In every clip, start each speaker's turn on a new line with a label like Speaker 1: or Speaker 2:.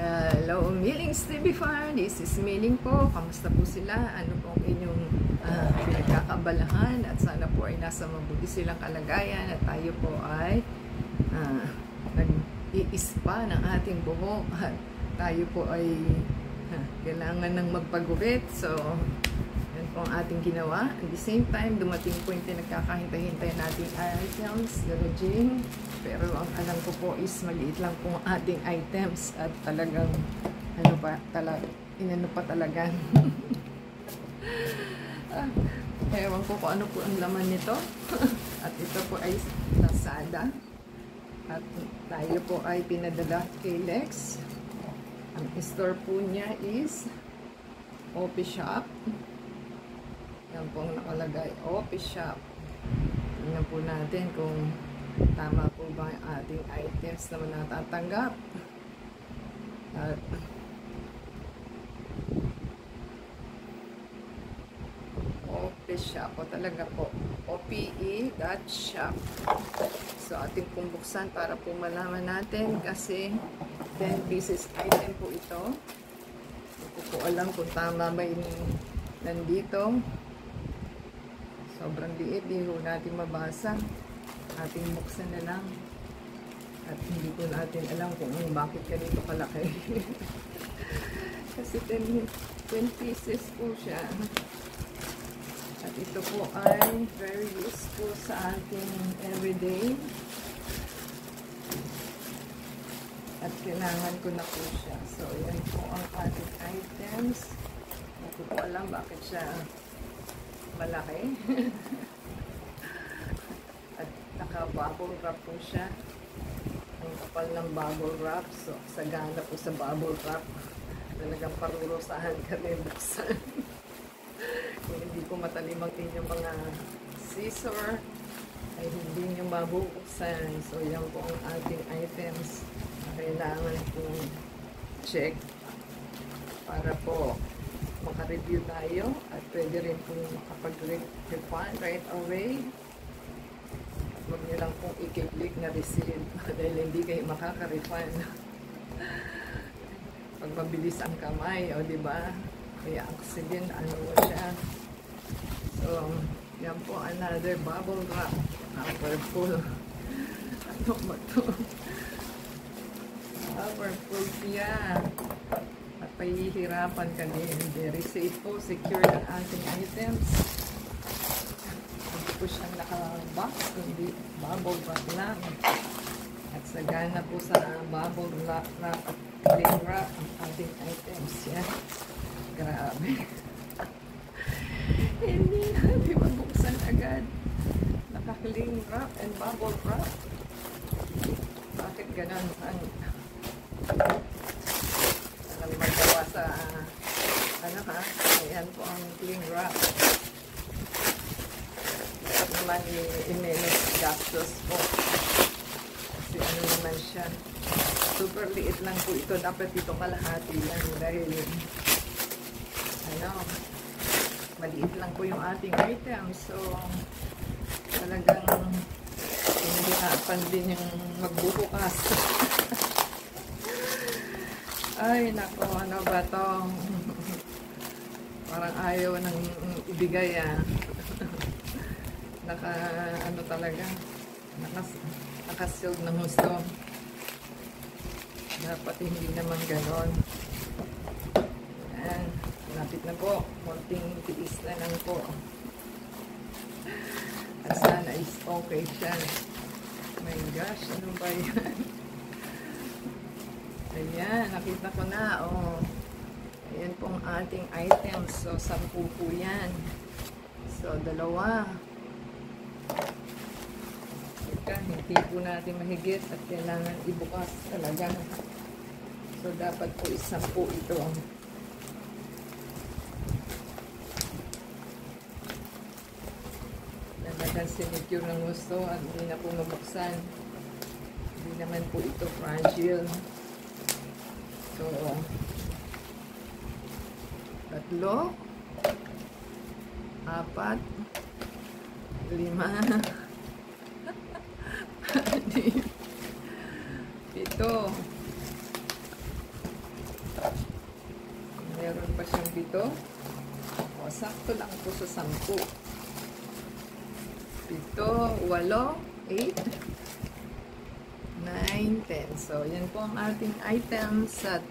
Speaker 1: Hello, Millings TV Farm. This is Milling po. Kamusta po sila? Ano po ang inyong pinagkakabalahan? At sana po ay nasa mabuti silang kalagayan at tayo po ay nag-iispa ng ating buhok at tayo po ay kailangan ng magpagupit. So, yan po ang ating ginawa. At the same time, dumating po yung pinagkakahintay-hintay nating items, garaging. Pero ang alam ko po is maliit lang po ang ating items at talagang inano pa talaga. Ewan ko kung ano po ang laman nito. At ito po ay Lazada. At tayo po ay pinadala kay Lex. Ang store po niya is Office Shop. Yan po ang nakalagay, Office Shop. Tingnan po natin kung tama po ba ang ating items na natatanggap. At Office Shop po talaga po. OPE.shop. So ating pong buksan para po malaman natin kasi 10 pieces item po ito. Hindi ko po alam kung tama ba yung nandito. Sobrang liit, di ho natin mabasa. Ating buksan na lang. At hindi po natin alam kung bakit ganito kalaki. Kasi 10 pieces po siya. At ito po ay very useful sa ating everyday. At kailangan ko na po siya. So, yan po ang ating items. Hindi ko po alam bakit siya malaki. At naka-bubble wrap po siya. Ang kapal ng bubble wrap. So, sagana po sa bubble wrap. Talagang parurusahan kami buksan. Kung hindi ko matalimang inyong mga scissor, ay hindi nyo mabubuksan. So, yan po ang ating items na kailangan pong check para po maka-review tayo at pwede rin pong makapag-refund right away. Huwag nyo lang pong i-click na receive dahil hindi kayo makaka-refund. Pag mabilis ang kamay, o diba? Kaya accident, ano siya. So, yan po, another bubble wrap. Powerful. Ano ba ito? Powerful siya. At pahihirapan ka din. Very safe po, secure ang ating items. Hindi po siyang naka-box, hindi bubble wrap lang. At sagana po sa bubble wrap at cling wrap ang ating items. Yan. Grabe. Hindi natin mabuksan agad. Naka-cling wrap and bubble wrap. Bakit ganun? Ang magawa sa ano ha? Ayan po ang cling wrap. Dapat naman i-minus gastos po. Kasi ano naman siya. Super liit lang po ito. Dapat ito kalahati lang dahil maliit lang po yung ating item. So, talagang hinihirapan din yung magbubukas. Ay, nako, ano ba to? Parang ayaw nang ibigay ano talaga? Nakasealed ng gusto. Dapat hindi naman ganon. Ayan. Lapit na po. Konting tiis na lang po. At sana is okay siya. Oh my gosh, ano ba yan? Ayan, nakita ko na. Oh. Ayan pong ating items. So, 10 po yan. So, 2. Ika, hindi po natin mahigit at kailangan ibukas talaga. So, dapat po 10 ito. Sinecure ng gusto at hindi na po mabuksan. Hindi naman po ito fragile. So, 3, 4, 5, 7, 8, 7. O, sakto lang po sa 10. 7, 8, 9, 10. So, yan po ang ating items at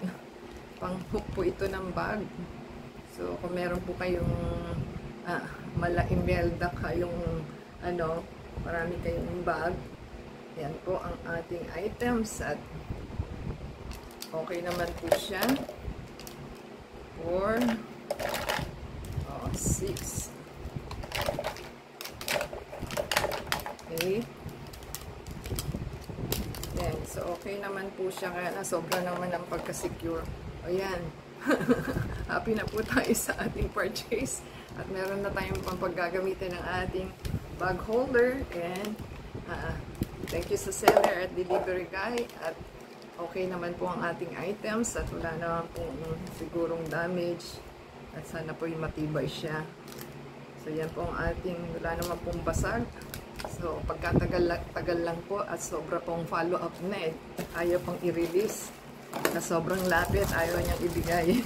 Speaker 1: pang-hook po ito ng bag. So, kung meron po kayong imelda kayong marami kayong bag, yan po ang ating items at okay naman po siya. 4, 6, 8, yan. So, okay naman po siya. Kaya na sobra naman ang pagka-secure. O yan. Happy na po tayo sa ating purchase. At meron na tayong paggagamitin ng ating bag holder. And thank you sa seller at delivery guy. At okay naman po ang ating items. At wala naman pong sigurong damage. At sana po yung matibay siya. So yan po ang ating, wala naman pong basag. So, pagkatagal lang po at sobra pong follow-up na ayaw pong i-release. Na sobrang lapit, ayaw niyang ibigay.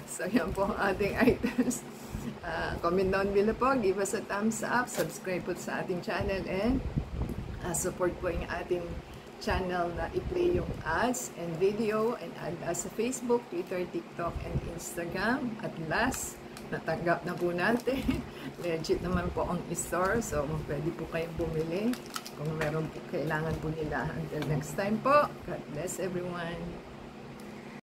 Speaker 1: So, yan po ang ating items. Comment down below po, give us a thumbs up, subscribe po sa ating channel, and support po yung ating channel na i-play yung ads and video, and add us sa Facebook, Twitter, TikTok, and Instagram. At last, natanggap na po natin. Legit naman po ang store. So, pwede po kayong bumili kung meron po kailangan po nila. Until next time po, God bless everyone.